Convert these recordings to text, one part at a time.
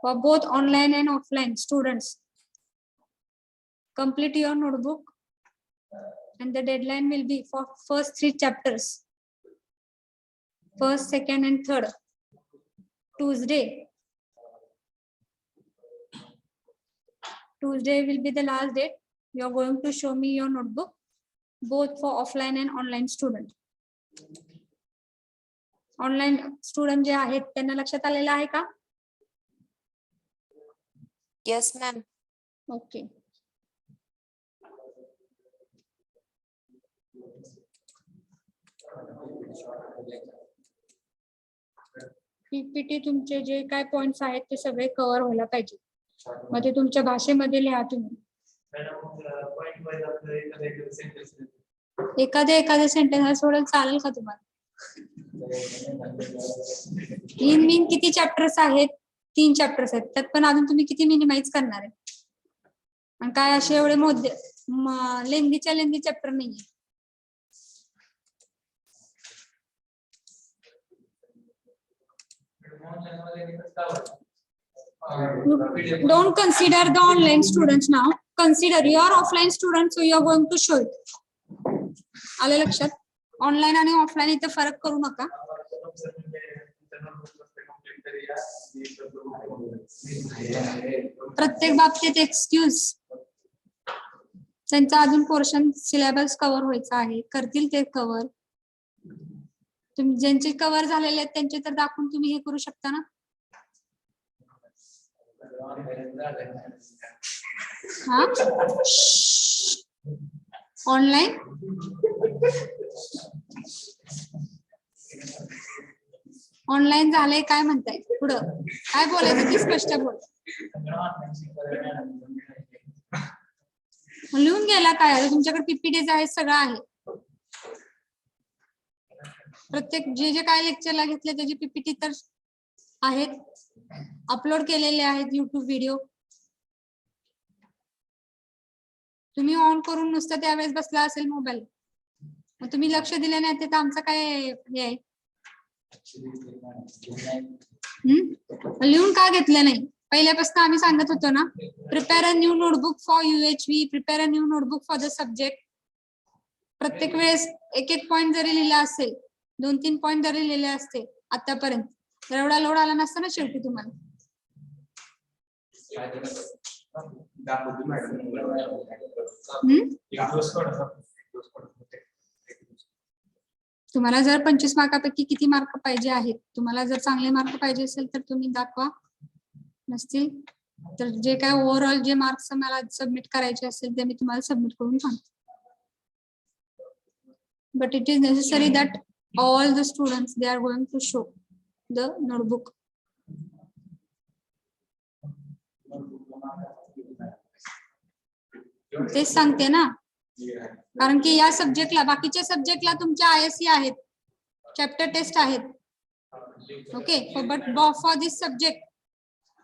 For both online and offline students, complete your notebook, and the deadline will be for first 3 chapters, first, second, and third. Tuesday will be the last date. You are going to show me your notebook, both for offline and online student. Online student जे आहेत त्यांना लक्षात आलेलं आहे का? Yes, ma'am. Okay. PPT तुमचे जे काय points आहेत ते सगळे कव्हर व्हायला पाहिजे. मग ते तुमच्या भाषेमध्ये लिहा तुम्ही. एखादे सेंटेन्स सोडून चालेल का तुम्हाला? इन किती चॅप्टर्स आहेत? 3 चॅप्टर्स आहेत. त्यात पण अजून तुम्ही किती मिनिमाइज करणार आहे? आणि काय असे एवढे लेंदी चॅप्टर नाहीये. Don't consider the online students now. Consider your offline students, so you are going to show it. आले लक्षात? ऑनलाइन आणि ऑफलाइन इथे फरक करू नका. प्रत्येक बाबतीत एक्सक्यूज. त्यांचा अजून पोर्शन सिलेबस कव्हर व्हायचा आहे. करतील ते कव्हर. तुम्ही ज्यांचे कव्हर झालेले आहेत त्यांचे तर दाखवून तुम्ही हे करू शकता ना. हा ऑनलाइन ऑनलाइन झालंय काय म्हणताय? पुढं काय बोलायचं ते स्पष्ट बोल. लिहून गेला काय? तुमच्याकडे पीपीटीज आहे, सगळं आहे. प्रत्येक जे काय लेक्चरला घेतले त्याची पीपीटी तर आहेत, अपलोड केलेले आहेत युट्यूब व्हिडिओ. तुम्ही ऑन करून नुसतं त्यावेळेस बसला असेल मोबाईल, मग तुम्ही लक्ष दिले नाही ते तर आमचं काय हे आहे? लिहून का घेतलं नाही? पहिल्यापासून आम्ही सांगत होतो ना, prepare a new notebook for UHV, prepare a new notebook for the subject. प्रत्येक वेळेस एक पॉइंट जरी लिहिला असेल, 2-3 पॉइंट जरी लिहिले असते आतापर्यंत, तर एवढा लोड आला नसता ना शेवटी तुम्हाला. तुम्हाला जर 25 मार्कापैकी किती मार्क पाहिजे आहेत, तुम्हाला जर चांगले मार्क पाहिजे असेल तर तुम्ही दाखवा. नसतील तर जे काय ओव्हरऑल जे मार्क्स मला सबमिट करायचे असेल ते मी तुम्हाला सबमिट करून सांगते. But it is necessary that all the students they are going to show the notebook. तेच सांगते ना, कारण की या सब्जेक्टला, बाकीच्या सब्जेक्टला तुमच्या ISC आहेत, चॅप्टर टेस्ट आहेत. Okay, but for this subject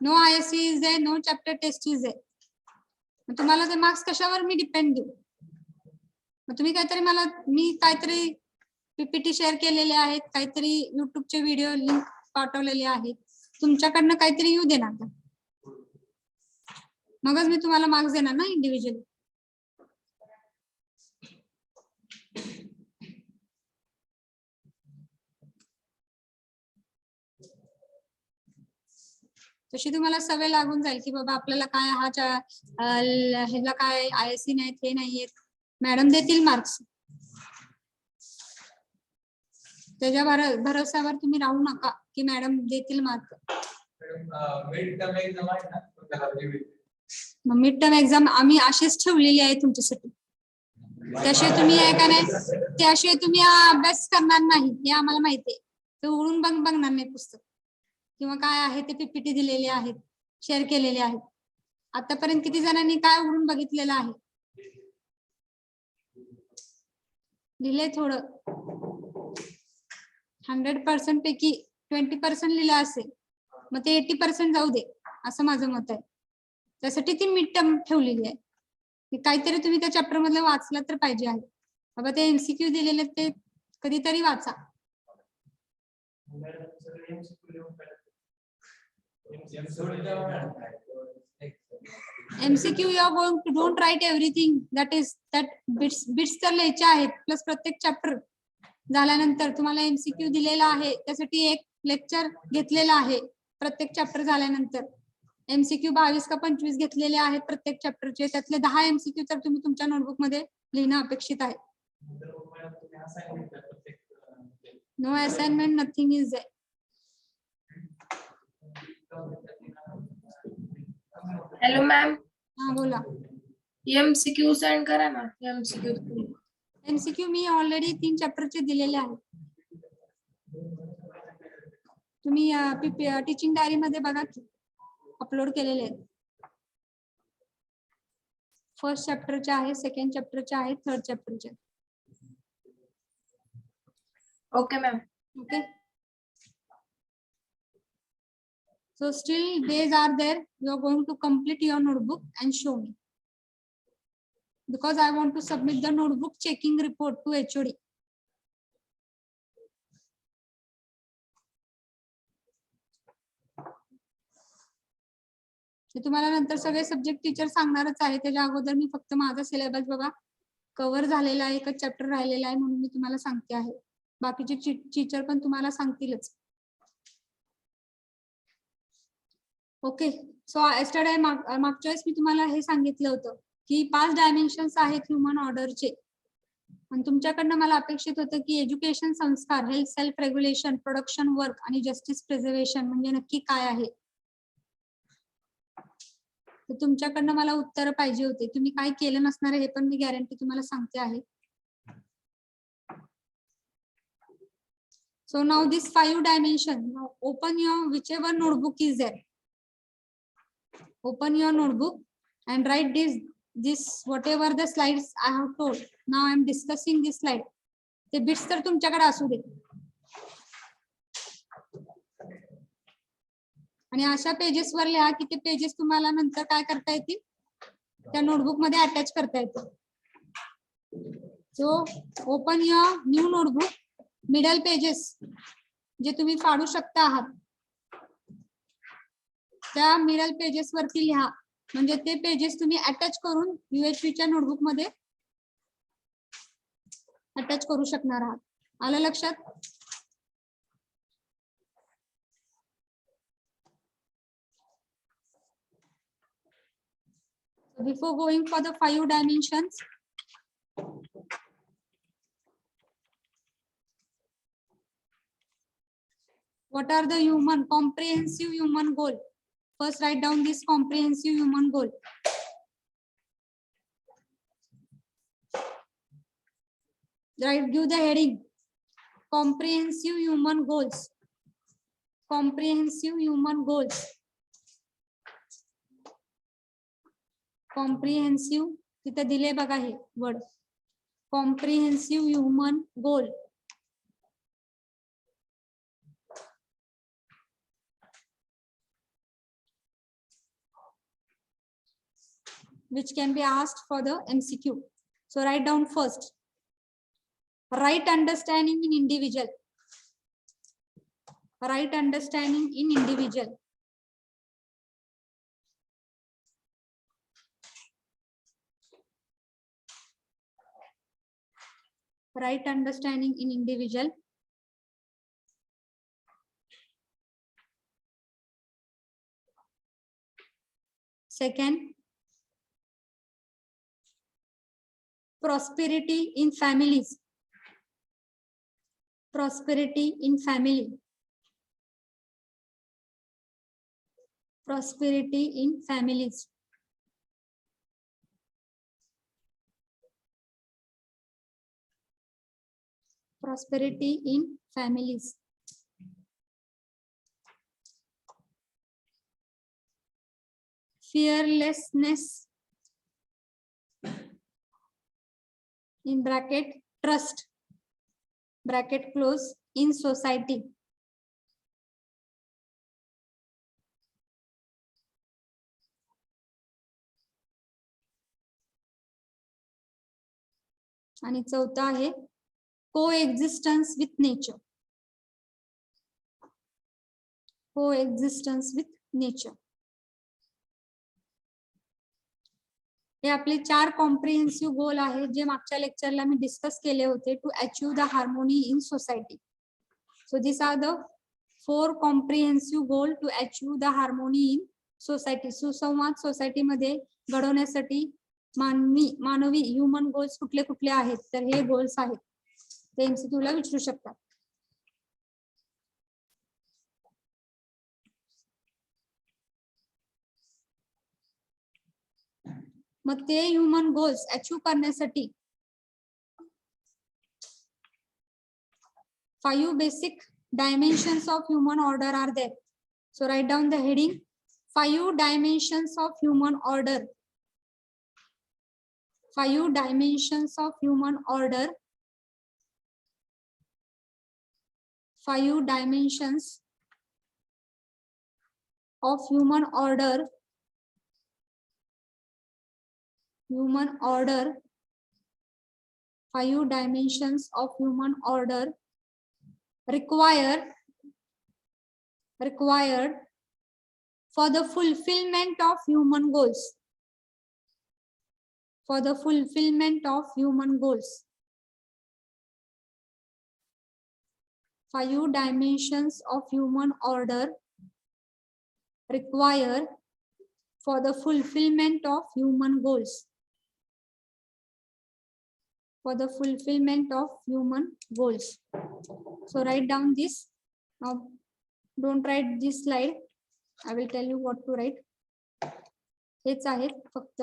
no ISC is there, no chapter test is there. तुम्हाला ते मार्क्स कशावर मी डिपेंड देऊ? मग तुम्ही मी काहीतरी पीपीटी शेअर केलेले आहेत, काहीतरी युट्यूबचे व्हिडिओ लिंक पाठवलेले आहेत, तुमच्याकडनं काहीतरी येऊ देणार का? मगच मी तुम्हाला मार्क्स देणार ना इंडिव्हिज्युअली. तशी तुम्हाला सवय लागून जाईल की बाबा आपल्याला काय ह्याला काय ISC नाहीत, हे नाहीयेत, मॅडम देतील मार्क्स. त्याच्या भरोश्यावर तुम्ही राहू नका की मॅडम देतील मार्क. मिड टर्म एक्झाम आम्ही अशीच ठेवलेली आहे तुमच्यासाठी. त्याशिवाय तुम्ही आहे का नाही, त्याशिवाय तुम्ही अभ्यास करणार नाही हे आम्हाला माहिती आहे. ते उघडून बघणार नाही पुस्तक किंवा काय आहे ते पीपीटी दिलेले आहेत, शेअर केलेले आहेत. आतापर्यंत किती जणांनी काय उघडून बघितलेलं आहे? लिहिले थोडं. 100% पैकी 20% लिहिलं असेल, मग ते 80% जाऊ दे. असं माझं मत आहे. त्यासाठी ती मिड टर्म ठेवलेली आहे की काहीतरी तुम्ही त्या चॅप्टर मधलं वाचलं तर पाहिजे आहे. बाबा ते एमसीक्यू दिलेले ते कधीतरी वाचा. MCQ you are going to don't write everything that bits तर लिहायचे आहेत. प्लस प्रत्येक चॅप्टर झाल्यानंतर तुम्हाला एमसीक्यू दिलेला आहे. त्यासाठी एक लेक्चर घेतलेला आहे प्रत्येक चॅप्टर झाल्यानंतर. एमसीक्यू 22 का 25 घेतलेले आहेत प्रत्येक चॅप्टरचे. त्यातले 10 एमसीक्यू तर तुम्ही तुमच्या नोटबुक मध्ये लिहिणं अपेक्षित आहे. No assignment, nothing is there. Hello ma'am, हा बोला. एमसीक्यू सेंड करा ना. एमसीक्यू मी ऑलरेडी 3 चॅप्टरचे दिलेले आहेत. तुम्ही टीचिंग डायरी मध्ये बघा, अपलोड केलेले आहेत. फर्स्ट चॅप्टरचे आहे, सेकंड चॅप्टरचे आहे, थर्ड चॅप्टरचे. Okay ma'am. Okay. So still days are there. You are going to complete your notebook and show me, because I want to submit the notebook checking report to HOD. तुम्हाला नंतर सगळे subject teacher सांगणारच आहे. त्याच्या अगोदर मी फक्त माझा syllabus बघा cover झालेला आहे, एकच चॅप्टर राहिलेला आहे म्हणून मी तुम्हाला सांगते आहे. बाकीचे टीचर पण तुम्हाला सांगतीलच. ओके. सो यस्टरडे मागच्या वेळेस मी तुम्हाला हे सांगितलं होतं की 5 डायमेन्शन्स आहेत ह्युमन ऑर्डरचे. आणि तुमच्याकडनं मला अपेक्षित होतं की एज्युकेशन, संस्कार, health, self regulation, production work आणि जस्टिस प्रिझर्वेशन म्हणजे नक्की काय आहे. तर तुमच्याकडनं मला उत्तर पाहिजे होते. तुम्ही काय केलं नसणार हे पण मी गॅरंटी तुम्हाला सांगते आहे. So now this 5 dimension. Now open your whichever notebook is there. Open your notebook and write this whatever the slides I have told. Now I am discussing this slide. ते बिट्स तर तुमच्याकडे असू दे. आणि अशा pages वर लिहा की ते pages तुम्हाला नंतर काय करता येतील, त्या नोटबुक मध्ये अटॅच करता येतील. So open your new notebook, middle pages जे तुम्ही फाडू शकता आहात त्या मिडल पेजेस वरती लिहा. म्हणजे ते पेजेस तुम्ही अटॅच करून UHV च्या नोटबुक मध्ये अटॅच करू शकणार आहात. आलं लक्षात? Before going for the 5 dimensions, what are the comprehensive human goal? First write down this comprehensive human goal. Give the heading comprehensive human goals. Comprehensive human goals. Comprehensive तिथे दिले बघा हे word, comprehensive human goal. Which can be asked for the MCQ. So write down first. Right understanding in individual. Right understanding in individual. Right understanding in individual. Second, prosperity in families. Prosperity in family. Prosperity in families. Prosperity in families. Fearlessness, in bracket trust, bracket close, in society. आणि चौथा आहे को existence with nature. को existence with nature. हे आपले 4 comprehensive गोल आहेत जे मागच्या लेक्चरला मी discuss केले होते to achieve the harmony in society. So this are the 4 comprehensive goal to achieve the harmony in society. सुसंवाद सोसायटीमध्ये घडवण्यासाठी मानवी ह्युमन गोल्स कुठले कुठले आहेत, तर हे गोल्स आहेत. ते MCQ ला विचारू शकतात. मग ते ह्युमन गोल्स अचीव करण्यासाठी 5 basic dimensions of human order are there. So write down the heading 5 dimensions of human order. 5 dimensions of human order. 5 dimensions of human order. Human order. 5 dimensions of human order required for the fulfillment of human goals. For the fulfillment of human goals. 5 dimensions of human order required for the fulfillment of human goals. For the fulfillment of human goals. So write down this. Now don't write this slide. I will tell you what to write. हेच आहेत फक्त.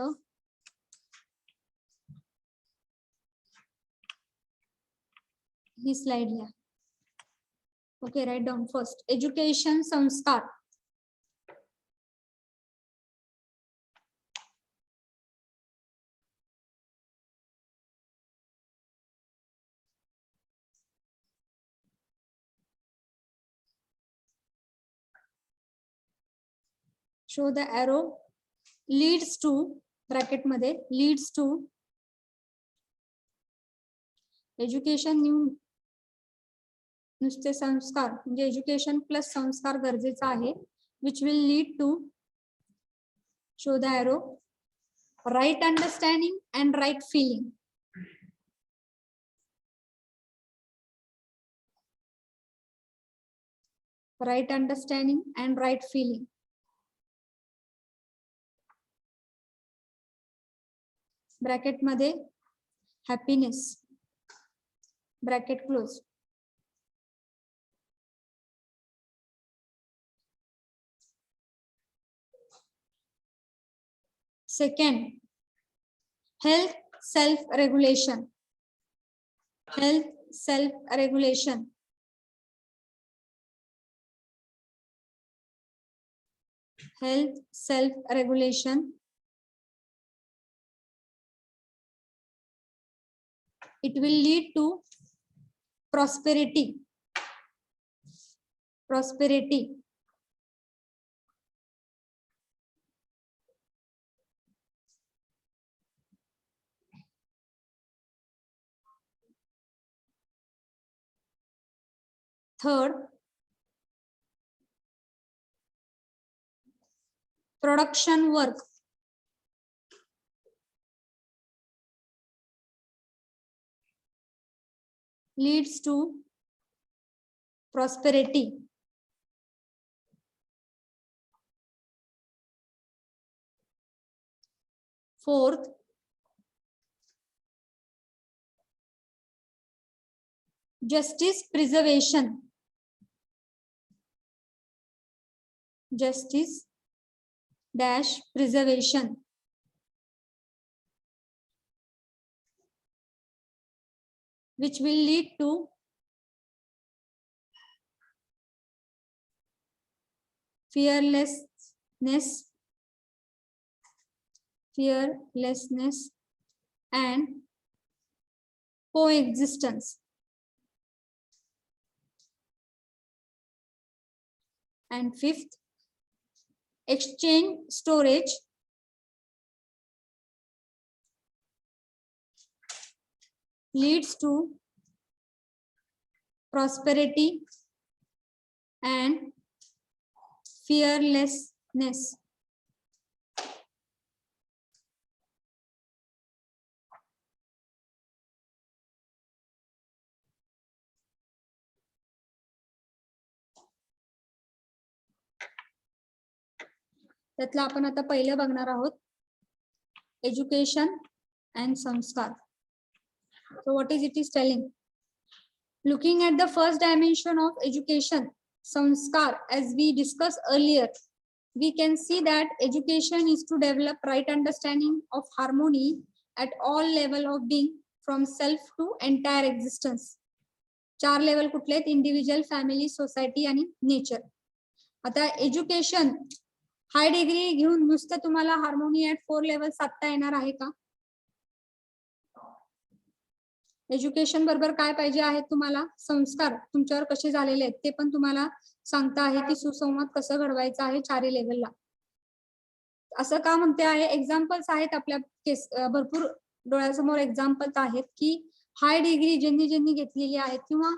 ही slide लिहा. Okay, write down first. Education संस्कार. Show the arrow leads to bracket मध्ये leads to education नुसते संस्कार म्हणजे education plus संस्कार गरजेचा आहे which will lead to show the arrow right understanding and right feeling. Right understanding and right feeling. Bracket मध्ये happiness bracket close. Second, health self-regulation. Health self-regulation. Health self-regulation. It will lead to prosperity. Prosperity. Third, production work. Leads to prosperity. Fourth, justice preservation. Justice dash preservation. Which will lead to fearlessness and coexistence. And fifth, exchange storage leads to prosperity and fearlessness. त्यातलं आपण आता पहिलं बघणार आहोत education and संस्कार. So what is it is telling? Looking at the first dimension of education, sanskar, as we discussed earlier, we can see that education is to develop right understanding of harmony at all level of being, from self to entire existence. 4 level कुठले आहेत? Individual, family, society आणि nature. आता education हाय degree घेऊन नुसतं तुम्हाला harmony at 4 level साधता येणार आहे का? एज्युकेशन बरोबर काय पाहिजे आहे तुम्हाला? संस्कार तुमच्यावर कसे झालेले आहेत ते पण तुम्हाला सांगता आहे की सुसंवाद कसं घडवायचा आहे 4 लेवलला. असं का म्हणते आहे? एक्झाम्पल्स आहेत आपल्या केस, भरपूर डोळ्यासमोर एक्झाम्पल्स आहेत की हाय डिग्री ज्यांनी ज्यांनी घेतलेली आहेत किंवा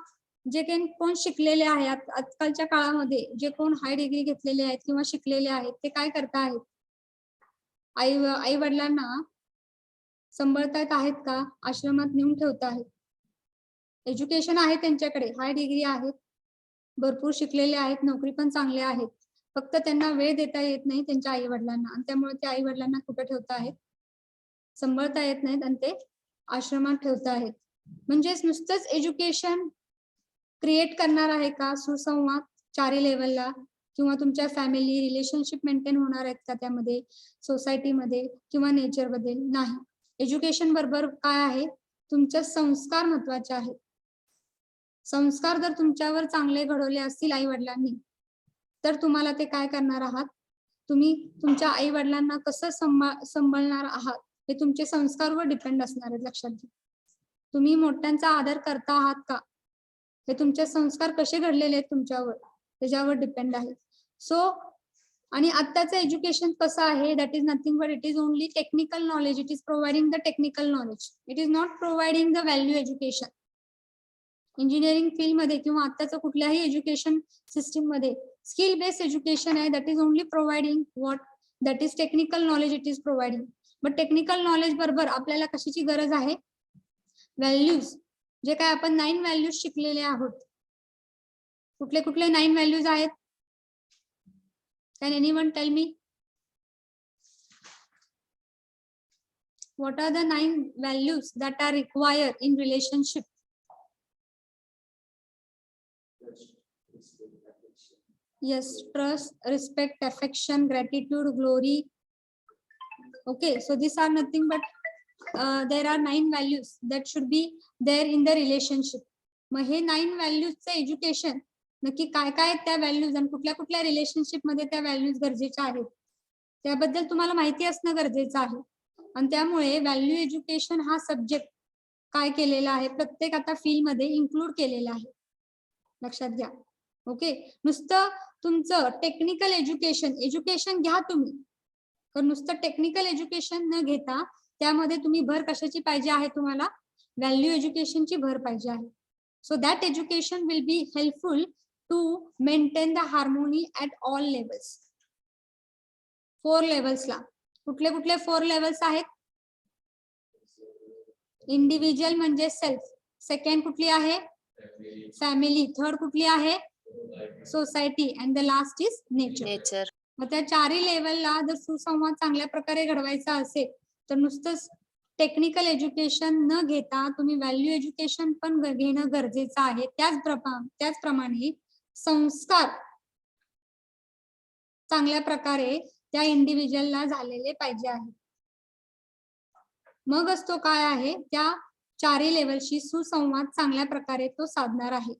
जे काही कोण शिकलेले आहेत आजकालच्या काळामध्ये, जे कोण हाय डिग्री घेतलेले आहेत किंवा शिकलेले आहेत ते काय करतायत? आई वडिलांना सांभाळतायत आहेत का? आश्रमात नेऊन ठेवत आहेत. एज्युकेशन आहे त्यांच्याकडे, हाय डिग्री आहेत, भरपूर शिकलेले आहेत, नोकरी पण चांगले आहेत, फक्त त्यांना वेळ देता येत नाही त्यांच्या आई वडिलांना आणि त्यामुळे ते आई वडिलांना कुठे ठेवत आहेत? सांभाळता येत नाहीत आणि ते आश्रमात ठेवत आहेत. म्हणजेच नुसतंच एज्युकेशन क्रिएट करणार आहे का सुसंवाद 4 लेवलला? किंवा तुमच्या फॅमिली रिलेशनशिप मेंटेन होणार आहेत का त्यामध्ये, सोसायटीमध्ये किंवा नेचर मध्ये? नाही. एज्युकेशन बरोबर काय आहे? तुमचे संस्कार महत्वाचे आहेत. संस्कार जर तुमच्यावर चांगले घडवले असतील आई वडिलांनी तर तुम्हाला ते काय करणार आहात? तुम्ही तुमच्या आई वडिलांना कसं सांभाळणार आहात हे तुमचे संस्कारवर डिपेंड असणार आहे. लक्षात घ्या. तुम्ही मोठ्यांचा आदर करता आहात का हे तुमचे संस्कार कसे घडलेले आहेत तुमच्यावर त्याच्यावर डिपेंड आहे. सो आणि आत्ताचं एज्युकेशन कसं आहे? That is nothing but it is only technical knowledge. It is providing the technical knowledge. It is not providing the value education. Engineering field मध्ये किंवा आत्ताचं कुठल्याही एज्युकेशन सिस्टीम मध्ये स्किल बेस्ड एज्युकेशन आहे. That is only providing what? That is technical knowledge it is providing. But technical knowledge बरोबर आपल्याला कशाची गरज आहे? व्हॅल्यूज. जे काय आपण 9 व्हॅल्यूज शिकलेले आहोत. कुठले कुठले 9 व्हॅल्यूज आहेत? Can anyone tell me? What are the 9 values that are required in relationship? Yes, trust, respect, affection, gratitude, glory. Okay, so these are nothing but there are 9 values that should be there in the relationship. मग हे 9 व्हॅल्यूजचं education नक्की काय काय त्या values आणि कुठल्या कुठल्या रिलेशनशिप मध्ये त्या व्हॅल्यूज गरजेच्या आहेत त्याबद्दल तुम्हाला माहिती असणं गरजेचं आहे. आणि त्यामुळे व्हॅल्यू एज्युकेशन हा सब्जेक्ट काय केलेला आहे? प्रत्येक आता फील्ड मध्ये इन्क्लूड केलेला आहे. लक्षात घ्या. ओके, नुसतं तुमचं टेक्निकल एज्युकेशन घ्या तुम्ही, तर नुसतं टेक्निकल एज्युकेशन न घेता त्यामध्ये तुम्ही भर कशाची पाहिजे आहे? तुम्हाला व्हॅल्यू एज्युकेशनची भर पाहिजे आहे. So that education will be helpful to maintain the harmony at all levels. 4 levels ला कुठले कुठले 4 levels आहेत? इंडिव्हिज्युअल म्हणजे सेल्फ, सेकंड कुठली आहे? फॅमिली, थर्ड कुठली आहे? Society, and the last is nature. मग त्या 4 लेवलला जर सुसंवाद चांगल्या प्रकारे घडवायचा असेल तर नुसतंच टेक्निकल एज्युकेशन न घेता तुम्ही व्हॅल्यू एज्युकेशन पण घेणं गरजेचं आहे. त्याचप्रमाणे संस्कार चांगल्या प्रकारे त्या इंडिव्हिज्युअलला झालेले पाहिजे आहे. मगच तो काय आहे? त्या 4 लेवलशी सुसंवाद चांगल्या प्रकारे तो साधणार आहे.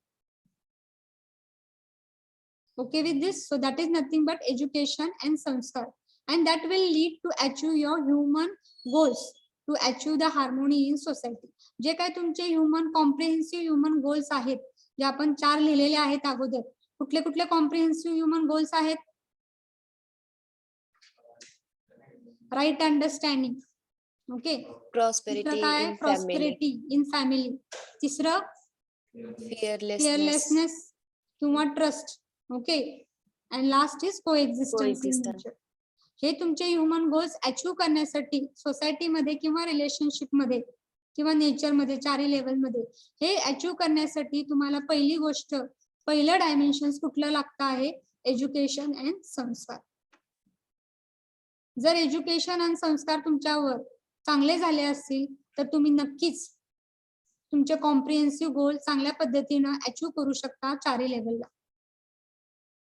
Okay with this? So that is nothing but education and sanskar, and that will lead to achieve your human goals, to achieve the harmony in society. जे काय तुमचे ह्युमन कॉम्प्रिहेन्सिव्ह ह्युमन गोल्स आहेत जे आपण 4 लिहिलेले आहेत अगोदर, कुठले कुठले कॉम्प्रिहेन्सिव्ह ह्युमन गोल्स आहेत? Right understanding, okay. Prosperity दुसरं काय? in family. Prosperity in family. तिसरं Fearlessness. फिअरलेसनेस किंवा trust. Okay. And last is coexistence in Coexistence. Nature. हे तुमचे ह्युमन गोल्स अचीव्ह करण्यासाठी सोसायटीमध्ये किंवा रिलेशनशिप मध्ये किंवा नेचर मध्ये, चारी लेवल मध्ये हे अचीव्ह करण्यासाठी तुम्हाला पहिली गोष्ट, पहिलं डायमेन्शन कुठलं लागतं आहे? एज्युकेशन अँड संस्कार. जर एज्युकेशन आणि संस्कार तुमच्यावर चांगले झाले असतील तर तुम्ही नक्कीच तुमचे कॉम्प्रिहेन्सिव्ह गोल चांगल्या पद्धतीनं अचीव्ह करू शकता चारी लेवलला.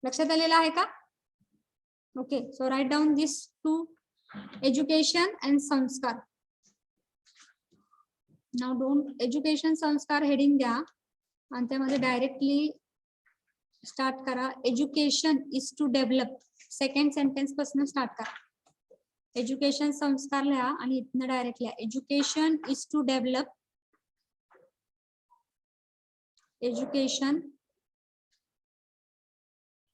लक्षात आलेलं आहे का? Okay. So write down this two, education and sanskar. नाव डोंट एज्युकेशन संस्कार हेडिंग द्या आणि त्यामध्ये डायरेक्टली स्टार्ट करा. Education is to develop. Second sentence पासून स्टार्ट करा. एज्युकेशन संस्कार लिहा आणि इथनं डायरेक्ट लिहा. Education is to develop. Education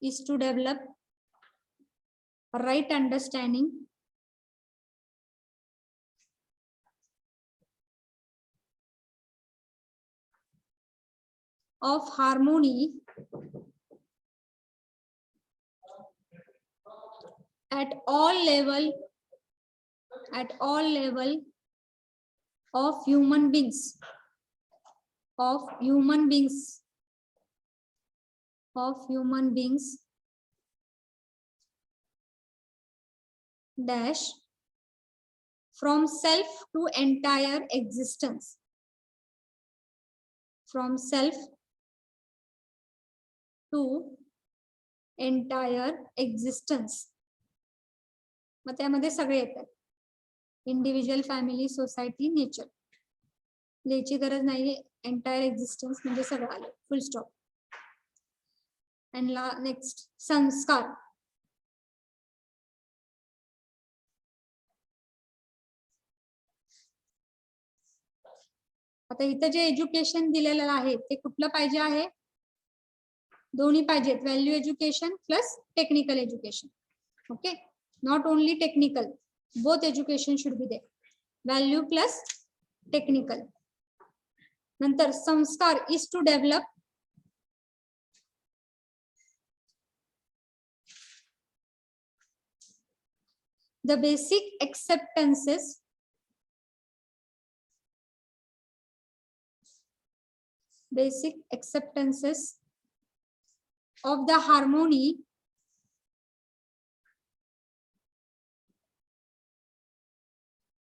is to develop right understanding of harmony at all level of human beings dash from self to entire existence. From self to entire existence. मग त्यामध्ये सगळे येतात. Individual, family, society, nature. लिहायची गरज नाहीये. Entire existence म्हणजे सगळं आलं. Full stop. And next संस्कार. आता इथं जे एज्युकेशन दिलेलं आहे ते कुठलं पाहिजे आहे? दोन्ही पाहिजेत. Value education plus technical education. Okay. Not only technical, both education should be there. Value plus technical. नंतर sanskar is to develop the basic acceptances of the harmony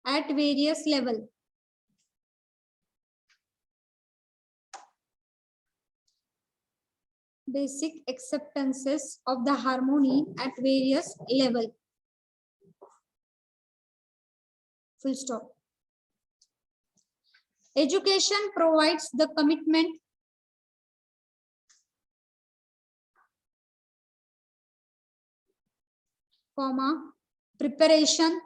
at various level. Basic acceptances of the harmony at various level. Full stop. Education provides the commitment preparation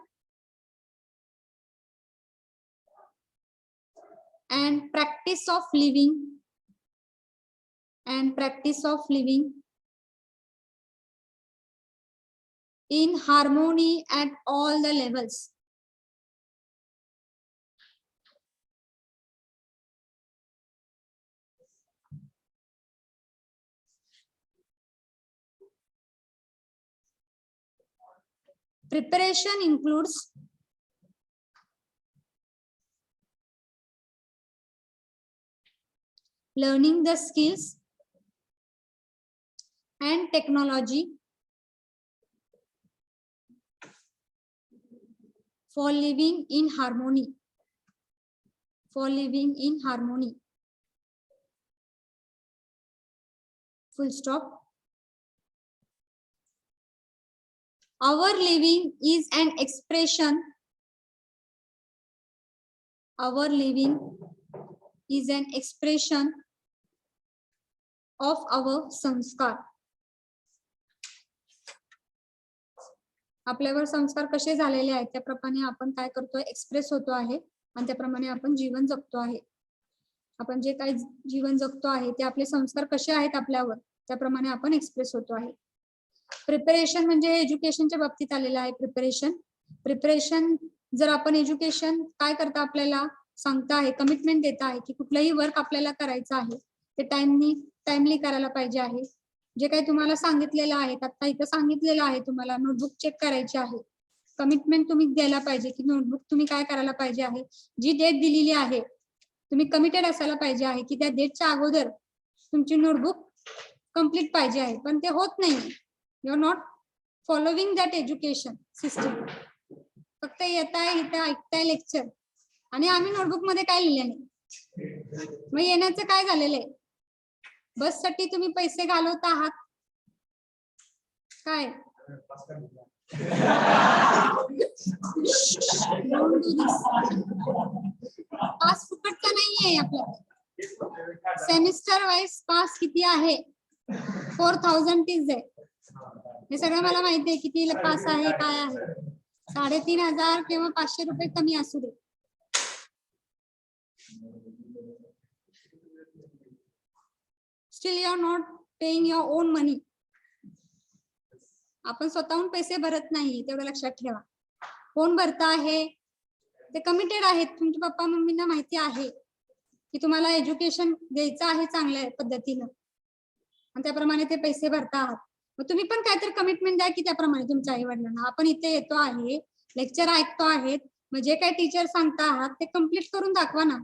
and practice of living in harmony at all the levels. Preparation includes learning the skills and technology for living in harmony. Full stop. Our living is an expression. Our living is an expression of our संस्कार. आपल्यावर संस्कार कसे झालेले आहेत त्याप्रमाणे आपण काय करतोय? एक्सप्रेस होतो आहे आणि त्याप्रमाणे आपण जीवन जगतो आहे. आपण जे काही जीवन जगतो आहे ते आपले संस्कार कसे आहेत आपल्यावर त्याप्रमाणे आपण एक्सप्रेस होतो आहे. प्रिपरेशन म्हणजे एज्युकेशनच्या बाबतीत आलेलं आहे. प्रिपरेशन जर आपण एज्युकेशन काय करता आपल्याला सांगता आहे, कमिटमेंट देता आहे की कुठलंही वर्क आपल्याला करायचं आहे ते टाइमली करायला पाहिजे आहे. जे काही तुम्हाला सांगितलेलं आहे, आता इथं सांगितलेलं आहे तुम्हाला नोटबुक चेक करायची आहे, कमिटमेंट तुम्ही द्यायला पाहिजे की नोटबुक तुम्ही काय करायला पाहिजे आहे, जी डेट दिलेली आहे तुम्ही कमिटेड असायला पाहिजे आहे की त्या डेटच्या अगोदर तुमची नोटबुक कम्प्लीट पाहिजे आहे. पण ते होत नाही, you are not following that education system. फक्त येताय इथं ऐकताय लेक्चर आणि आम्ही नोटबुक मध्ये काय लिहिलं नाही. मग येण्याचं काय झालेलं आहे? बस साठी तुम्ही पैसे घालवत आहात काय? पास फुकटचा नाहीये आपल्याला. सेमिस्टर वाईज पास किती आहे? 4000 आहे. हे सगळं मला माहिती आहे किती पास आहे काय आहे. 3500 किंवा 500 रुपये कमी असू दे. Still you are not paying your own money. आपण स्वतःहून पैसे भरत नाही, तेवढं लक्षात ठेवा. कोण भरता आहे? ते कमिटेड आहेत. तुमच्या पप्पा मम्मींना माहिती आहे की तुम्हाला एज्युकेशन द्यायचं आहे चांगल्या पद्धतीनं आणि त्याप्रमाणे ते पैसे भरता आहात. मग तुम्ही पण काहीतरी कमिटमेंट द्या की त्याप्रमाणे तुमच्या आई वडिलांना. आपण इथे येतो आहे, लेक्चर ऐकतो आहेत, मग जे काही टीचर सांगता आहात ते कम्प्लीट करून दाखवा ना.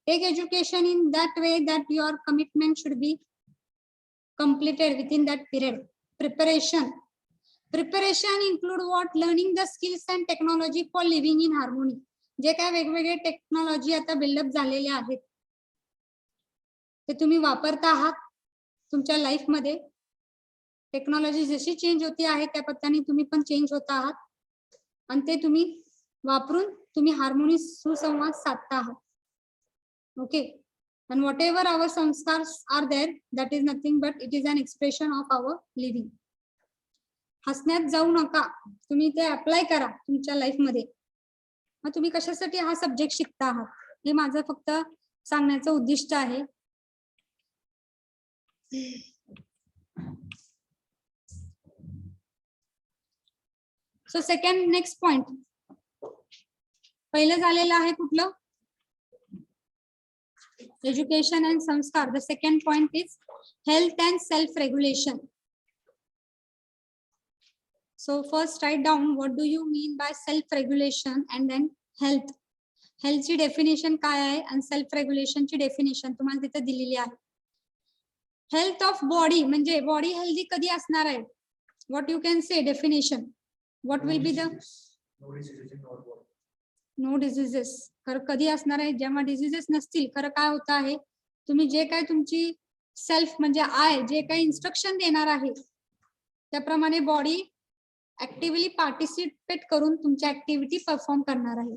Take education in that way that your commitment should be completed within that period. Preparation include what? Learning the skills and technology for living in harmony. जे काय वेगवेगळे टेक्नॉलॉजी आता बिल्डअप झालेले आहेत ते तुम्ही वापरता आहात तुमच्या लाईफ मध्ये. टेक्नॉलॉजी जशी चेंज होती आहे त्या पद्धतीने तुम्ही पण चेंज होत आहात आणि ते तुम्ही वापरून तुम्ही हार्मोनी सुसंवाद साधता आहात. Okay, and whatever our samskars are there, that is nothing but it is an expression of our living. हसण्यात जाऊ नका, तुम्ही ते अप्लाय करा तुमच्या लाईफ मध्ये. मग तुम्ही कशासाठी हा सब्जेक्ट शिकता आहात हे माझं फक्त सांगण्याचं उद्दिष्ट आहे. सो सेकंड नेक्स्ट पॉइंट पहिलं झालेलं आहे कुठलं? Education and samskar. The second point is health and self-regulation. So first write down what do you mean by self-regulation and then health. Health ची definition काय आहे आणि self-regulation ची definition तुम्हाला तिथे दिलेली आहे. Health of body म्हणजे body healthy कधी असणार आहे? What you can say definition? What will be the no diseases. खरं कधी असणार आहे? जेव्हा डिझिजेस नसतील. खरं काय होत आहे तुम्ही जे काय तुमची सेल्फ म्हणजे आय जे काही इन्स्ट्रक्शन देणार आहे त्याप्रमाणे बॉडी ऍक्टिव्हली पार्टिसिपेट करून तुमच्या ऍक्टिव्हिटी परफॉर्म करणार आहे.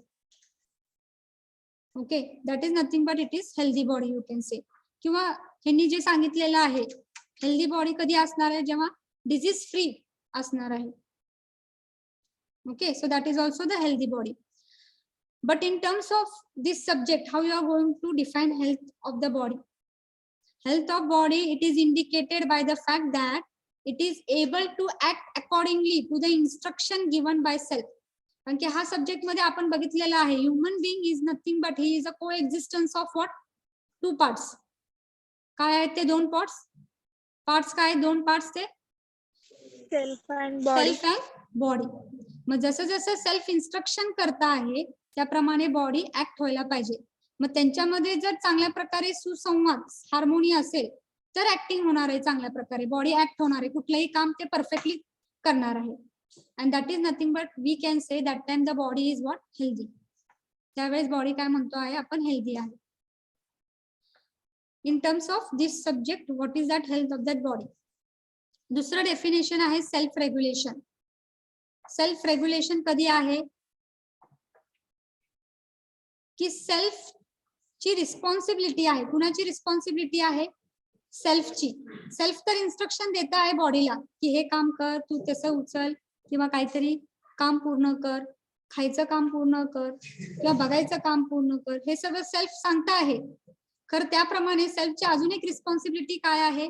Okay, that is nothing but it is healthy body you can say. किंवा ह्यांनी जे सांगितलेलं आहे हेल्दी बॉडी कधी असणार आहे? जेव्हा डिझीज फ्री असणार आहे. Okay, so that is also the healthy body. But in terms of this subject, how you are going to define health of the body? Health of body, it is indicated by the fact that it is able to act accordingly to the instruction given by self. कारण की हा subject मध्ये आपण बघितलेला आहे human being is nothing but he is a को existence of what? 2 parts. काय आहेत ते 2 पार्ट्स काय? 2 पार्ट्स ते Self and self and body. मग जसं जसं सेल्फ इन्स्ट्रक्शन करता आहे त्याप्रमाणे बॉडी ऍक्ट व्हायला पाहिजे. मग त्यांच्यामध्ये जर चांगल्या प्रकारे सुसंवाद हार्मोनी असेल तर ऍक्टिंग होणार आहे चांगल्या प्रकारे. बॉडी ऍक्ट होणार आहे, कुठलंही काम ते परफेक्टली करणार आहे. And that is nothing but we can say that time the body is what? Healthy. त्यावेळेस बॉडी काय म्हणतो आहे आपण? हेल्दी आहे. In terms of this subject what is that health of that body. दुसरं डेफिनेशन आहे सेल्फ रेग्युलेशन. सेल्फ रेग्युलेशन कधी आहे की सेल्फ ची रिस्पॉन्सिबिलिटी आहे. कुणाची रिस्पॉन्सिबिलिटी आहे? सेल्फची. सेल्फ तर इन्स्ट्रक्शन देता आहे बॉडीला की हे काम कर, तू तसं उचल किंवा काहीतरी काम पूर्ण कर, खायचं काम पूर्ण कर किंवा बघायचं काम पूर्ण कर, हे सगळं सेल्फ सांगता आहे. खरं त्याप्रमाणे सेल्फची अजून एक रिस्पॉन्सिबिलिटी काय आहे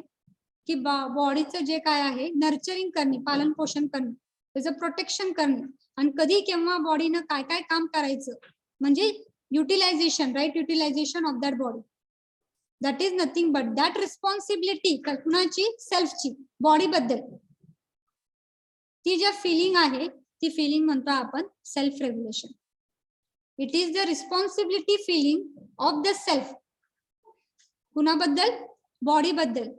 की बॉडीचं जे काय आहे नर्चरिंग करणे, पालन पोषण करणे. त्याचं प्रोटेक्शन करणं. आणि कधी केव्हा बॉडीनं काय काय काम करायचं म्हणजे utilization, right utilisation of that body. That is nothing but that responsibility कुणाची, सेल्फची, बॉडी बद्दल. ती ज्या फिलिंग आहे ती फिलिंग म्हणतो आपण self regulation. It is the responsibility feeling of the self. कुणाबद्दल, बॉडी बद्दल.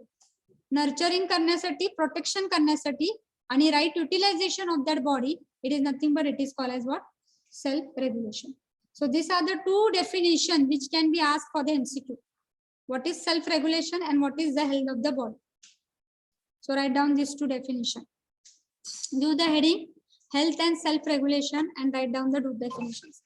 नर्चरिंग करण्यासाठी, प्रोटेक्शन करण्यासाठी आणि right utilisation of that body. It is nothing but it is called as what, self regulation. So these are the two definitions which can be asked for the MCQ. What is self-regulation and what is the health of the body? So write down these two definitions. Give the heading health and self-regulation and write down the two definitions.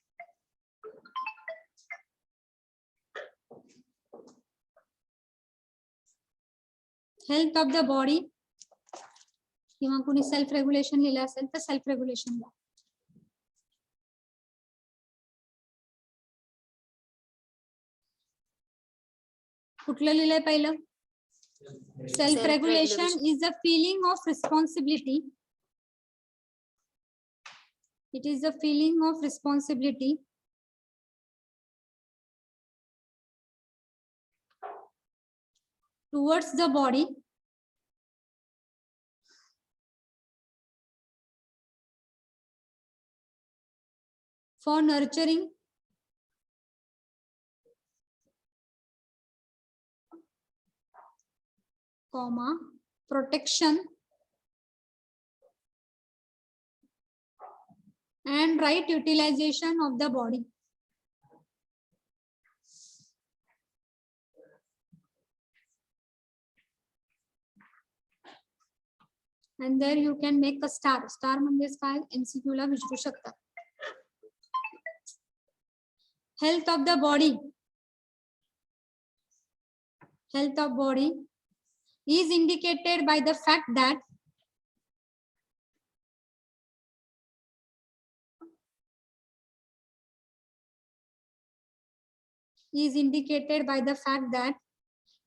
Health of the body. किंवा कोणी self regulation लिहिलं असेल तर self regulation लिहा. कुठलं लिहिलंय पहिलं? Self regulation is the feeling of responsibility. It is the feeling of responsibility towards the body for nurturing, protection and right utilization of the body. And there you can make a star. Star म्हणजेच काय, MCQ ला विचारू शकतात. Health of the body. Health of body is indicated by the fact that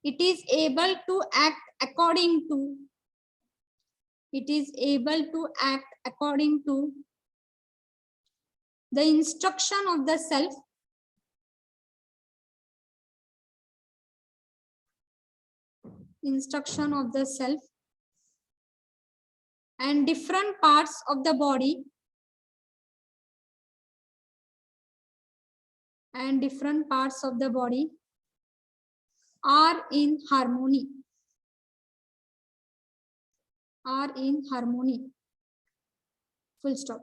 it is able to act according to the instruction of the self and different parts of the body are in harmony. Full stop.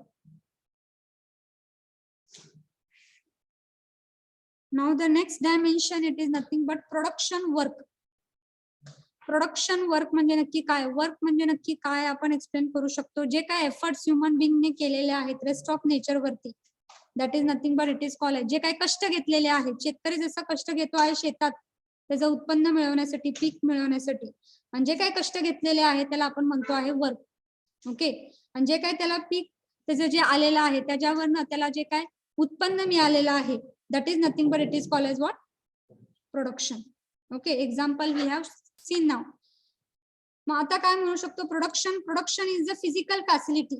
Now the next dimension, it is nothing but production work. Production work म्हणजे नक्की काय, work म्हणजे नक्की काय आपण explain करू शकतो. जे काय एफर्ट्स ह्युमन बिंगने केलेले आहेत रेस्ट ऑफ नेचर वरती, that is nothing but it is called. जे काही कष्ट घेतलेले आहेत, शेतकरी जसं कष्ट घेतो आहे शेतात त्याचं उत्पन्न मिळवण्यासाठी, पीक मिळवण्यासाठी, म्हणजे काय कष्ट घेतलेले आहे त्याला आपण म्हणतो आहे वर्क. ओके. आणि जे काय त्याला पीक त्याचं जे आलेलं आहे त्याच्यावरनं त्याला जे काय उत्पन्न मिळालेलं आहे, that is nothing but it is called as what, production. Okay. Example we have seen now. मग आता काय म्हणू शकतो, production is the physical facility.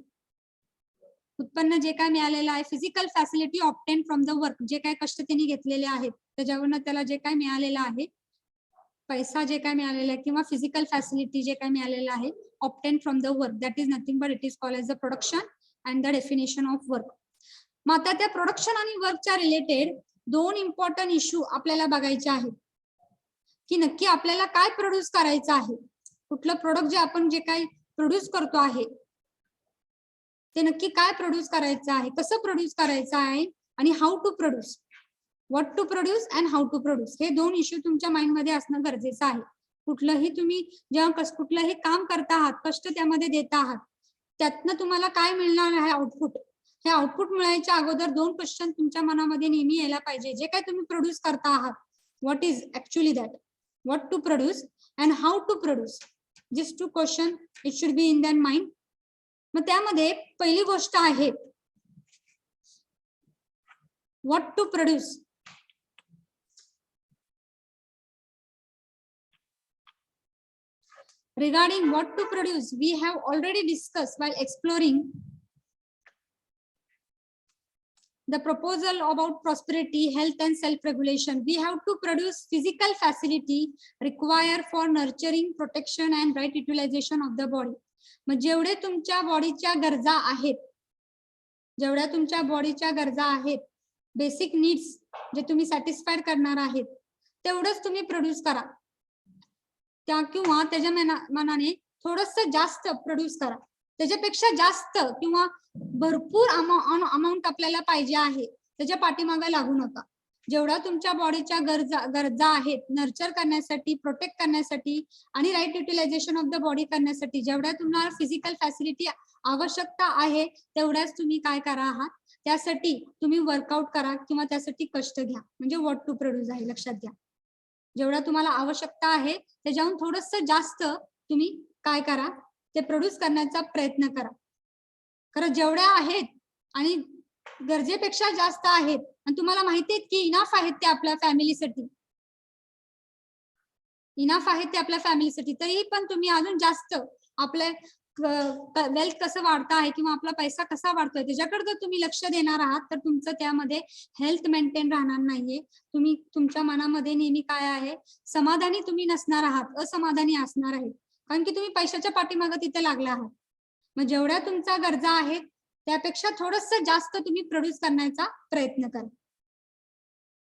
उत्पन्न जे काय मिळालेलं आहे, physical facility obtain from the work. जे काय कष्ट त्यांनी घेतलेले आहेत त्याच्यावरनं त्याला जे काय मिळालेलं आहे, पैसा जे काय मिळालेला आहे किंवा फिजिकल फॅसिलिटी जे काय मिळालेलं आहे obtain from the work, that is nothing but it is called as the production and the definition of work. मग आता त्या प्रोडक्शन आणि वर्कच्या रिलेटेड दोन इम्पॉर्टंट इश्यू आपल्याला बघायचे आहेत की नक्की आपल्याला काय प्रोड्यूस करायचं आहे. कुठलं प्रोडक्ट जे आपण जे काही प्रोड्यूस करतो आहे ते नक्की काय प्रोड्यूस करायचं आहे, कसं प्रोड्यूस करायचं आहे आणि how to produce, what to produce and how to produce. हे दोन इश्यू तुमच्या माइंड मध्ये असणं गरजेचं आहे. कुठलंही तुम्ही जेव्हा कुठलंही काम करता आहात, कष्ट त्यामध्ये देता आहात, त्यातनं तुम्हाला काय मिळणार आहे आउटपुट. हे आउटपुट मिळायच्या अगोदर दोन क्वेश्चन तुमच्या मनामध्ये नेहमी यायला पाहिजे. जे काय तुम्ही प्रोड्यूस करता आहात, what is actually that, what to produce and how to produce. This two question it should be in that mind. मग त्यामध्ये पहिली गोष्ट आहे what to produce. Regarding what to produce, we have already discussed while exploring the proposal about prosperity, health and self-regulation. We have to produce physical facility required for nurturing, protection and right utilization of the body. मग जेवढे तुमच्या बॉडीच्या गरजा आहेत, जेवढ्या तुमच्या बॉडीच्या गरजा आहेत, basic needs जे तुम्ही satisfied करणार आहेत, तेवढंच तुम्ही प्रोड्यूस करा. त्या किंवा त्याच्या मनाने थोडंसं जास्त प्रोड्यूस करा. त्याच्यापेक्षा जास्त किंवा भरपूर अमाऊंट आपल्याला पाहिजे आहे, त्याच्या पाठीमागे लागू नका. जेवढा तुमच्या बॉडीच्या गरजा आहेत नर्चर करण्यासाठी, प्रोटेक्ट करण्यासाठी आणि right utilisation of the body करण्यासाठी जेवढ्या तुम्हाला फिजिकल फॅसिलिटी आवश्यकता आहे, तेवढ्याच तुम्ही काय करा आहात, त्यासाठी तुम्ही वर्कआउट करा किंवा त्यासाठी कष्ट घ्या. म्हणजे व्हॉट टू प्रोड्यूस आहे, लक्षात घ्या. जेवढा तुम्हाला आवश्यकता आहे त्याच्याहून थोडंसं जास्त तुम्ही काय करा, ते प्रोड्यूस करण्याचा प्रयत्न करा. खरं जेवढ्या आहेत आणि गरजेपेक्षा जास्त आहेत आणि तुम्हाला माहिती आहे की इनफ आहेत ते आपल्या फॅमिलीसाठी, इनफ आहेत ते आपल्या फॅमिलीसाठी, तरी पण तुम्ही अजून जास्त आपले वेल्थ कसं वाढता आहे किंवा आपला पैसा कसा वाढतोय त्याच्याकडे जर तुम्ही लक्ष देणार आहात, तर तुमचं त्यामध्ये हेल्थ मेंटेन राहणार नाहीये. तुम्ही तुमच्या मनामध्ये नेहमी काय आहे, समाधानी तुम्ही नसणार आहात, असमाधानी असणार आहे, कारण की तुम्ही पैशाच्या पाठीमागे तिथे लागला आहात. मग जेवढ्या तुमच्या गरजा आहेत त्यापेक्षा थोडंसं जास्त तुम्ही प्रोड्यूस करण्याचा प्रयत्न करा.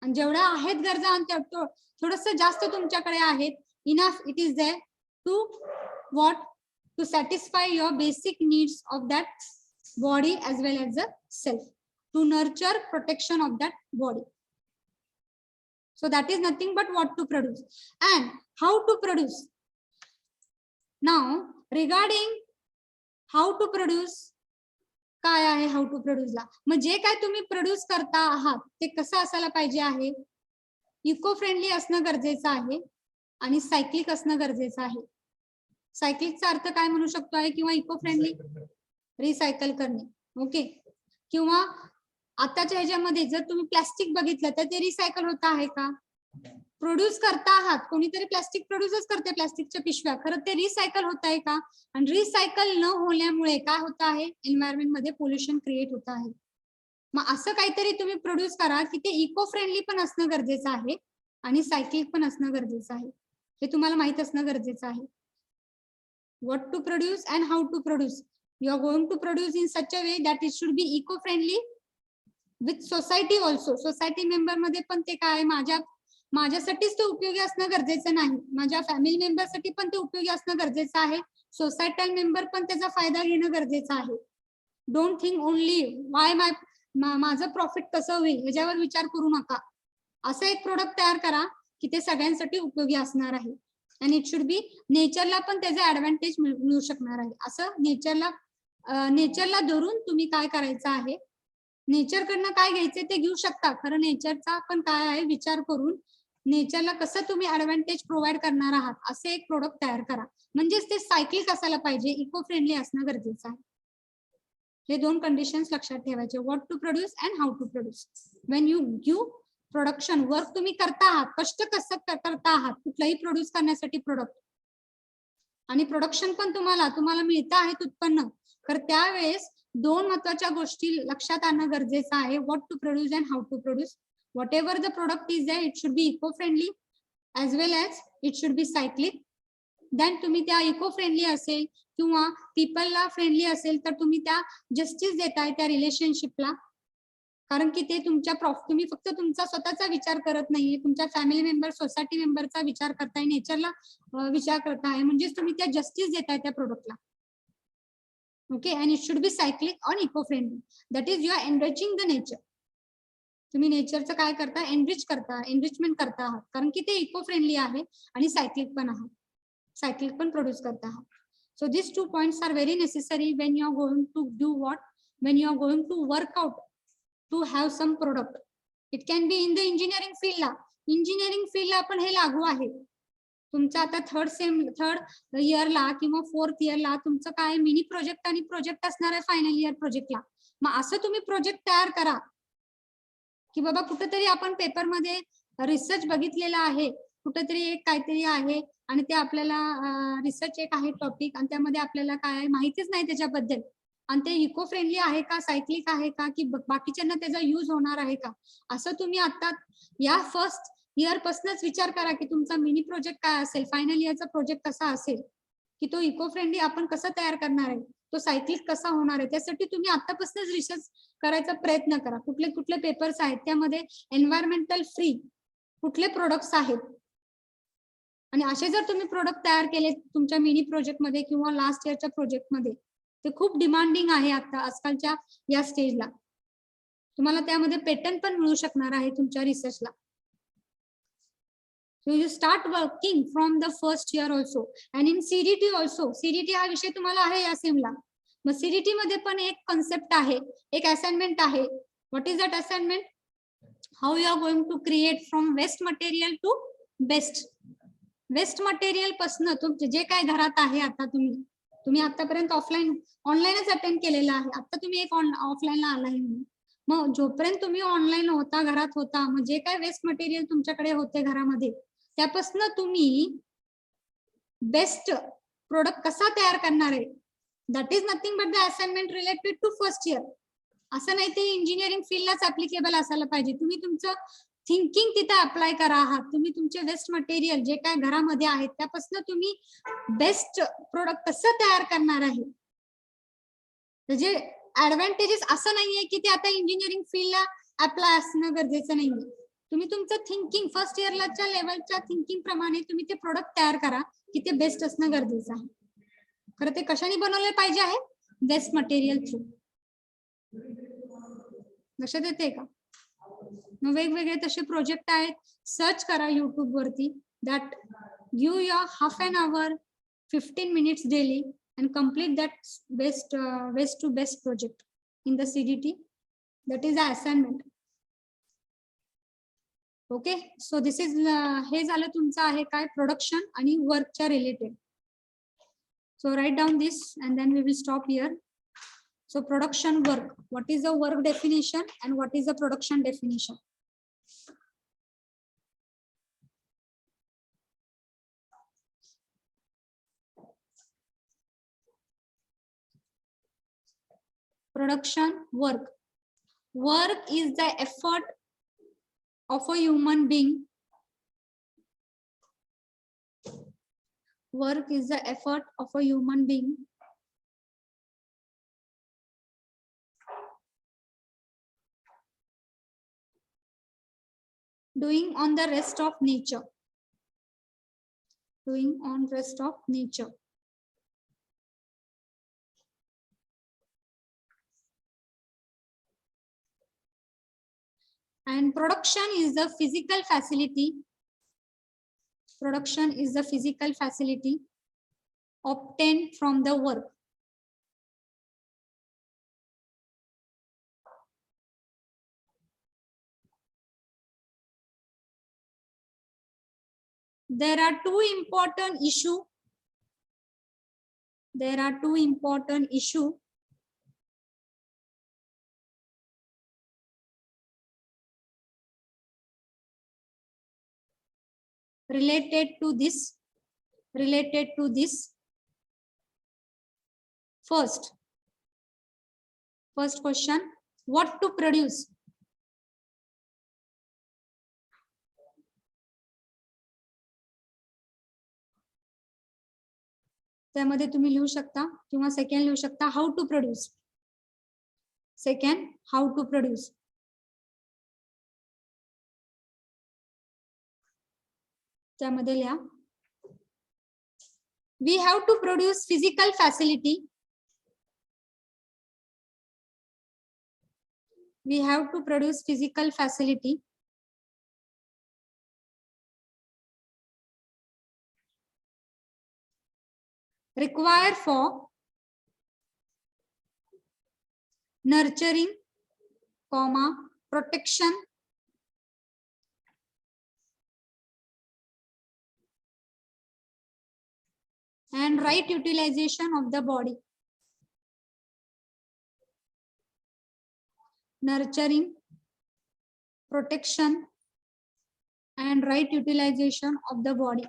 आणि जेवढ्या आहेत गरजा आणि थोडंसं जास्त तुमच्याकडे आहेत, enough it is there to what, to satisfy your basic needs of that body as well as the self, to nurture protection of that body. So that is nothing but what to produce and how to produce. Now regarding how to produce, काय आहे how to produce ला, मग जे काय तुम्ही produce करता आहात ते कसं असायला पाहिजे आहे, इको फ्रेंडली असणं गरजेचं आहे आणि सायक्लिक असणं गरजेचं आहे. सायक्लिकचा अर्थ काय म्हणू शकतो आहे किंवा इको फ्रेंडली, रिसायकल करणे. ओके, किंवा आताच्या ह्याच्यामध्ये जर तुम्ही प्लास्टिक बघितलं तर ते रिसायकल होत आहे का, प्रोड्यूस करता आहात, कोणीतरी प्लास्टिक प्रोड्यूसच करते, प्लास्टिकच्या पिशव्या, खरं ते रिसायकल होत आहे का. आणि रिसायकल न होण्यामुळे काय होत आहे, एन्व्हायरमेंट मध्ये पोल्युशन क्रिएट होत आहे. मग असं काहीतरी तुम्ही प्रोड्यूस करा की ते इको फ्रेंडली पण असणं गरजेचं आहे आणि सायक्लिक पण असणं गरजेचं आहे. हे तुम्हाला माहित असणं गरजेचं आहे. What to produce and how to produce. You are going to produce in such a way that it should be eco-friendly with society also. Society member मध्ये पण ते काय, माझ्यासाठीच ते उपयोगी असणं गरजेचं नाही, माझ्या फॅमिली मेंबर साठी पण ते उपयोगी असणं गरजेचं आहे, सोसायटल मेंबर पण त्याचा फायदा घेणं गरजेचं आहे. डोंट थिंक ओनली वाय माझं प्रॉफिट कसं होईल ह्याच्यावर विचार करू नका. असं एक प्रोडक्ट तयार करा की ते सगळ्यांसाठी उपयोगी असणार आहे आणि इट शुड बी नेचरला पण त्याचा ऍडव्हान्टेज मिळू शकणार आहे. असं नेचरला धरून तुम्ही काय करायचं आहे, नेचरकडनं काय घ्यायचं ते घेऊ शकता, खरं नेचरचा पण काय आहे विचार करून नेचरला कसं तुम्ही ऍडव्हान्टेज प्रोव्हाइड करणार आहात असे एक प्रोडक्ट तयार करा. म्हणजेच ते सायक्लिक असायला पाहिजे, इको फ्रेंडली असणं गरजेचं आहे. हे दोन कंडिशन्स लक्षात ठेवायचे, what to produce and how to produce. When you give production, work तुम्ही करता आहात, कष्ट कसं करता आहात कुठलाही प्रोड्यूस करण्यासाठी प्रोडक्ट, आणि प्रोडक्शन पण तुम्हाला मिळतं आहे उत्पन्न, तर त्यावेळेस दोन महत्वाच्या गोष्टी लक्षात आणणं गरजेचं आहे, what to produce and how to produce. Whatever the product is there it should be eco friendly as well as it should be cyclic. Then तुम्ही त्या इको फ्रेंडली असेल किंवा पीपलला फ्रेंडली असेल तर तुम्ही त्या जस्टिस देताय त्या रिलेशनशिपला, कारण की ते तुम्ही फक्त तुमचा स्वतःचा विचार करत नाहीये, तुमच्या फॅमिली मेंबर, सोसायटी मेंबरचा विचार करताय, नेचरला विचार करताय, म्हणजेच तुम्ही त्या जस्टिस देताय त्या प्रोडक्टला. Okay, and it should be cyclic on eco friendly. That is you are enriching the nature. तुम्ही नेचरचं काय करता, एनरिचमेंट करता आहात, कारण की ते इको फ्रेंडली आहे आणि सायक्लिक पण आहे, सायक्लिक पण प्रोड्यूस करता आहात. So this 2 points are very necessary when you are going to do what, when you are going to work out to have some product. It can be in the engineering field ला, engineering फील्डला पण हे लागू आहे. तुमचं आता third इयरला किंवा 4th इयरला तुमचं काय मिनी प्रोजेक्ट आणि प्रोजेक्ट असणार आहे फायनल इयर प्रोजेक्टला. मग असं तुम्ही प्रोजेक्ट तयार करा की बाबा कुठेतरी आपण पेपरमध्ये रिसर्च बघितलेला आहे, कुठेतरी एक काहीतरी आहे आणि ते आपल्याला रिसर्च एक आहे टॉपिक आणि त्यामध्ये आपल्याला काय माहितीच नाही त्याच्याबद्दल, आणि ते इको फ्रेंडली आहे का, सायक्लिक आहे का, की बाकीच्यांना त्याचा यूज होणार आहे का, असं तुम्ही आता या फर्स्ट इयर पासूनच विचार करा की तुमचा मिनी प्रोजेक्ट काय असेल, फायनल इयरचा प्रोजेक्ट कसा असेल, की तो इको फ्रेंडली आपण कसा तयार करणार आहे, तो सायक्लिक कसा होणार आहे. त्यासाठी तुम्ही आतापासूनच रिसर्च करायचा प्रयत्न करा. कुठले कुठले पेपर्स आहेत, त्यामध्ये एन्व्हायरमेंटल फ्री कुठले प्रोडक्ट्स आहेत, आणि असे जर तुम्ही प्रोडक्ट तयार केले तुमच्या मिनी प्रोजेक्ट मध्ये किंवा लास्ट इयरच्या प्रोजेक्ट मध्ये, ते खूप डिमांडिंग आहे आता आजकालच्या या स्टेजला. तुम्हाला त्यामध्ये पेटंट पण मिळू शकणार आहे तुमच्या रिसर्चला. So you start working from the first year also, and in CDT also. CDT हा विषय तुम्हाला आहे या सेमला. मग CDT मध्ये पण एक कन्सेप्ट आहे, एक असाइनमेंट आहे. What is that assignment? How you are going to create from waste material to best. Waste material पासून तुमचे जे काय घरात आहे, आता तुम्ही आतापर्यंत ऑनलाईनच अटेंड केलेलं आहे, आता तुम्ही एक ऑफलाईनला आलाय. मग जोपर्यंत तुम्ही ऑनलाईन होता, घरात होता, मग जे काय वेस्ट मटेरियल तुमच्याकडे होते घरामध्ये, त्यापासून तुम्ही बेस्ट प्रोडक्ट कसा तयार करणार आहे, that is nothing but the assignment related to first year. असं नाही ते इंजिनिअरिंग फील्डलाच ऍप्लिकेबल असायला पाहिजे. तुम्ही तुमचं थिंकिंग तिथे अप्लाय करा आहात. तुम्ही तुमचे वेस्ट मटेरियल जे काय घरामध्ये आहेत त्यापासून तुम्ही बेस्ट प्रोडक्ट कसं तयार करणार आहे. म्हणजे ऍडव्हान्टेजेस असं नाहीये की ते आता इंजिनिअरिंग फील्डला अप्लाय असणं गरजेचं नाहीये. तुम्ही तुमचं थिंकिंग फर्स्ट इयरच्या लेवलच्या थिंकिंग प्रमाणे तुम्ही ते प्रोडक्ट तयार करा की ते बेस्ट असणं गरजेचं आहे. खरं ते कशाने बनवले पाहिजे आहे, वेस्ट मटेरियल थ्रू. लक्षात येते का? वेगवेगळे तसे प्रोजेक्ट आहेत, सर्च करा युट्यूब वरती. That give your half an hour 15 minutes daily and complete that waste to best project in the CDT. That is the assignment. Okay, so this is हे झालं तुमचं आहे काय, प्रोडक्शन आणि वर्कच्या related. So write down this and then we will stop here. So production work, what is the work definition and what is the production definition? Production work. Work is the effort of a human being. Work is the effort of a human being doing on the rest of nature. Doing on rest of nature. And production is the physical facility. Production is the physical facility obtained from the work. There are two important issues. There are two important issues related to this. First question, what to produce? त्यामध्ये तुम्ही लिहू शकता किंवा second लिहू शकता, how to produce. Second, how to produce. त्यामध्ये लिहा, we have to produce physical facility. We have to produce physical facility required for nurturing, protection, and right utilization of the body. Nurturing, protection, and right utilization of the body.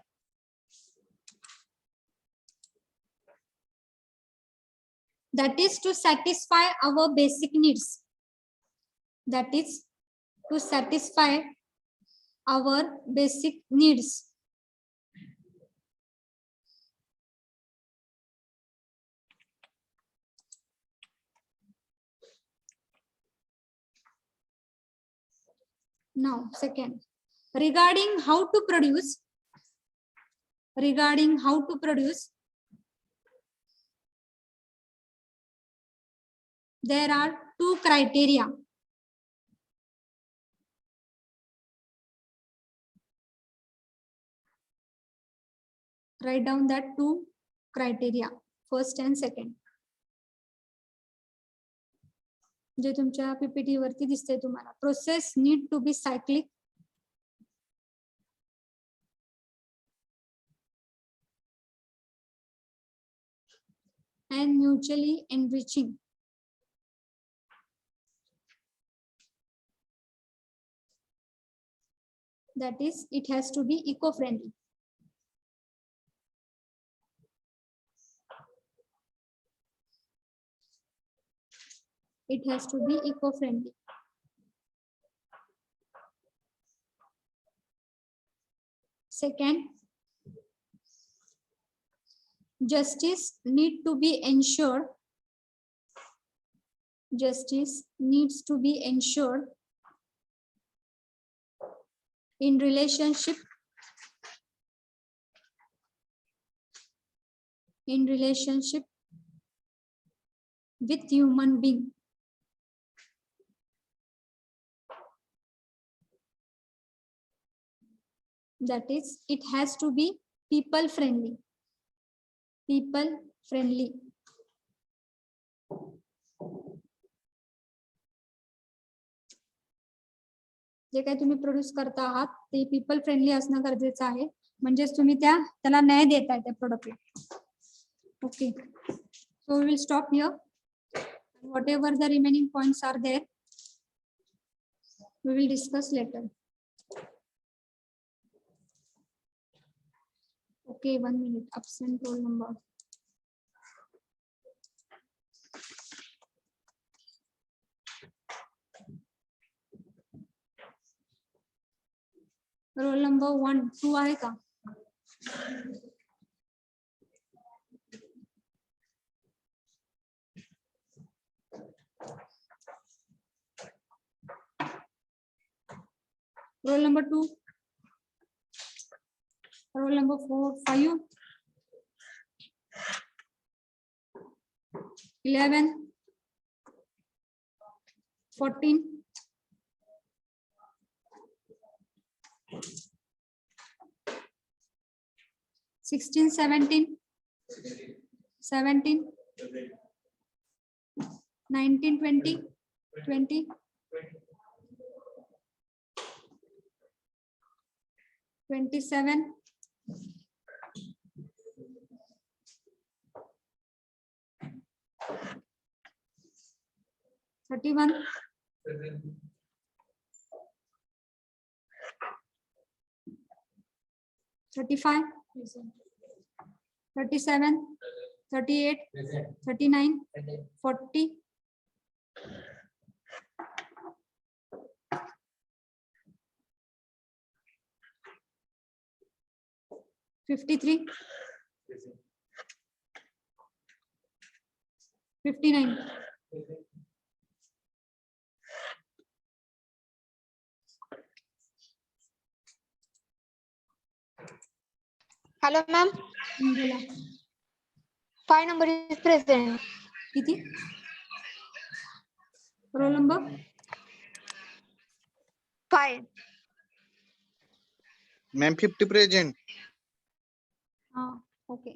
That is to satisfy our basic needs. That is to satisfy our basic needs. Now, second, regarding how to produce, there are two criteria. Write down that two criteria, first and second. जे तुमच्या PPT वरती दिसते तुम्हाला. Process need to be cyclic. And mutually enriching. That is, it has to be eco-friendly. It has to be eco-friendly. Second, justice need to be ensured. Justice needs to be ensured in relationship with human being. That is, it has to be people friendly. People friendly. जे काही तुम्ही produce करता आहात ते people friendly असणं गरजेचं आहे, म्हणजेच तुम्ही त्याला न्याय देताय त्या प्रोडक्टला. Okay, so we will stop here. Whatever the remaining points are there, we will discuss later. Okay, 1 minute. Absent roll number. Roll number 1, 2 आहे का? Roll number 2. Roll number 4, 5, 11, 14, 16, 17, 19, 20, 27, 31, 35, 37, 38, 39, 40, 53, 59. Hello, ma'am. बोला. 5 number is present. किती? Roll number 5. Ma'am, 50 present. हाँ, okay.